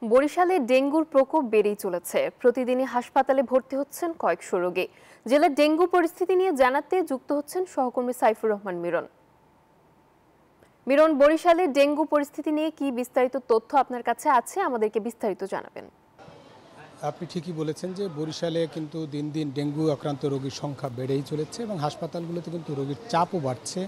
বরিশালে ডেঙ্গুর প্রকোপ বেড়েই চলেছে। প্রতিদিনই হাসপাতালে ভর্তি হচ্ছেন কয়েকশো রোগী। জেলার ডেঙ্গু পরিস্থিতি নিয়ে জানাতে যুক্ত হচ্ছেন সহকর্মী সাইফুর রহমান মিরন। মিরন, বরিশালে ডেঙ্গু পরিস্থিতি নিয়ে কি বিস্তারিত তথ্য আপনার কাছে আছে, আমাদেরকে বিস্তারিত জানাবেন। আপনি ঠিকই বলেছেন যে বরিশালে কিন্তু দিন দিন ডেঙ্গু আক্রান্ত রোগীর সংখ্যা বেড়েই চলেছে এবং হাসপাতালগুলোতে কিন্তু রোগীর চাপও বাড়ছে।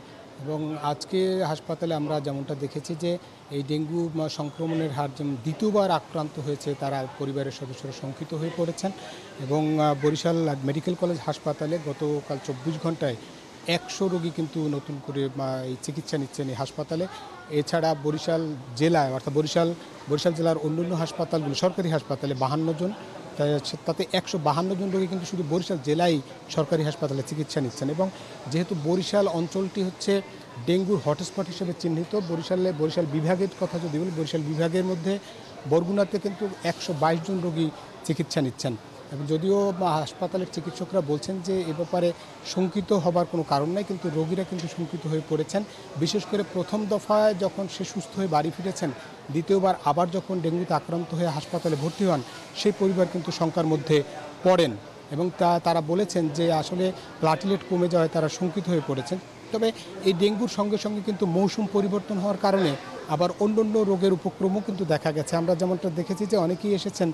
এবং আজকে হাসপাতালে আমরা যেমনটা দেখেছি যে এই ডেঙ্গু সংক্রমণের হার যেমন দ্বিতীয়বার আক্রান্ত হয়েছে তারা পরিবারের সদস্যরা শঙ্কিত হয়ে পড়েছেন। এবং বরিশাল মেডিকেল কলেজ হাসপাতালে গতকাল 24 ঘন্টায় 100 রোগী কিন্তু নতুন করে এই চিকিৎসা নিচ্ছেন এই হাসপাতালে। এছাড়া বরিশাল জেলায় অর্থাৎ বরিশাল জেলার অন্যান্য হাসপাতালগুলো সরকারি হাসপাতালে 52 জন, তাতে 152 জন রোগী কিন্তু শুধু বরিশাল জেলায় সরকারি হাসপাতালে চিকিৎসা নিচ্ছেন। এবং যেহেতু বরিশাল অঞ্চলটি হচ্ছে ডেঙ্গুর হটস্পট হিসেবে চিহ্নিত, বরিশাল বিভাগের কথা যদি বলি, বরিশাল বিভাগের মধ্যে বরগুনাতে কিন্তু 122 জন রোগী চিকিৎসা নিচ্ছেন। এবং যদিও হাসপাতালের চিকিৎসকরা বলছেন যে এ ব্যাপারে শঙ্কিত হবার কোনো কারণ নাই, কিন্তু রোগীরা কিন্তু শঙ্কিত হয়ে পড়েছেন। বিশেষ করে প্রথম দফায় যখন সে সুস্থ হয়ে বাড়ি ফিরেছেন, দ্বিতীয়বার আবার যখন ডেঙ্গুতে আক্রান্ত হয়ে হাসপাতালে ভর্তি হন, সেই পরিবার কিন্তু শঙ্কার মধ্যে পড়েন। এবং তারা বলেছেন যে আসলে প্লাটিলেট কমে যাওয়ায় তারা শঙ্কিত হয়ে পড়েছেন। তবে এই ডেঙ্গুর সঙ্গে সঙ্গে কিন্তু মৌসুম পরিবর্তন হওয়ার কারণে আবার অন্যান্য রোগের উপক্রমও কিন্তু দেখা গেছে। আমরা যেমনটা দেখেছি যে অনেকেই এসেছেন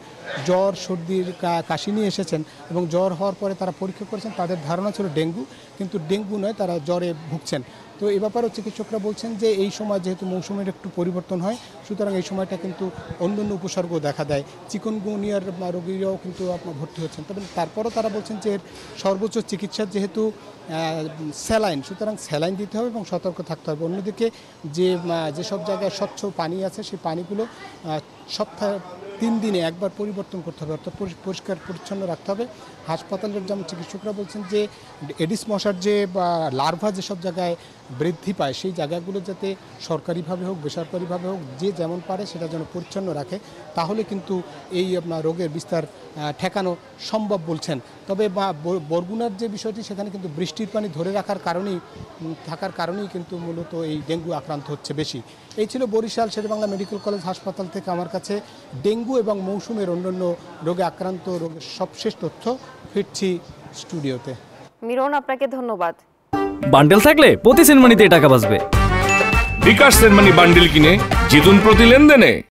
জ্বর সর্দির কাশি নিয়ে এসেছেন এবং জ্বর হওয়ার পরে তারা পরীক্ষা করেছেন, তাদের ধারণা ছিল ডেঙ্গু, কিন্তু ডেঙ্গু নয়, তারা জ্বরে ভুগছেন। তো এ ব্যাপারেও চিকিৎসকরা বলছেন যে এই সময় যেহেতু মৌসুমের একটু পরিবর্তন হয়, সুতরাং এই সময়টা কিন্তু অন্যান্য উপসর্গ দেখা দেয়। চিকুনগুনিয়ার রোগীরাও কিন্তু ভর্তি হচ্ছেন। তবে তারপরও তারা বলছেন যে এর সর্বোচ্চ চিকিৎসার যেহেতু স্যালাইন, সুতরাং স্যালাইন দিতে হবে এবং সতর্ক থাকতে হবে। অন্যদিকে যেসব জায়গায় স্বচ্ছ পানি আছে সেই পানিগুলো সপ্তাহে 3 দিনে একবার পরিবর্তন করতে হবে, অর্থাৎ পরিষ্কার পরিচ্ছন্ন রাখতে হবে। হাসপাতালের যেমন চিকিৎসকরা বলছেন যে এডিস মশার যে লার্ভা যেসব জায়গায় বৃদ্ধি পায়, সেই জায়গাগুলো যাতে সরকারিভাবে হোক বেসরকারিভাবে হোক যে যেমন পারে সেটা যেন পরিচ্ছন্ন রাখে, তাহলে কিন্তু এই রোগের বিস্তার ঠেকানো সম্ভব বলছেন। তবে বরগুনার যে বিষয়টি, সেখানে কিন্তু বৃষ্টির পানি ধরে থাকার কারণেই কিন্তু মূলত এই ডেঙ্গু আক্রান্ত হচ্ছে বেশি। এই ছিল বরিশাল শেরেবাংলা মেডিকেল কলেজ হাসপাতাল থেকে আমার কাছে ডেঙ্গু এবং মৌসুমের অন্যান্য রোগে আক্রান্ত রোগের সবশেষ তথ্য। ফিরছি স্টুডিওতে। মিরন, আপনাকে ধন্যবাদ। বান্ডেল থাকলে প্রতি সেনমানিতে টাকা বাঁচবে। বিকাশ সেনমানি বান্ডেল কিনে জিতুন প্রতি লেনদেনে।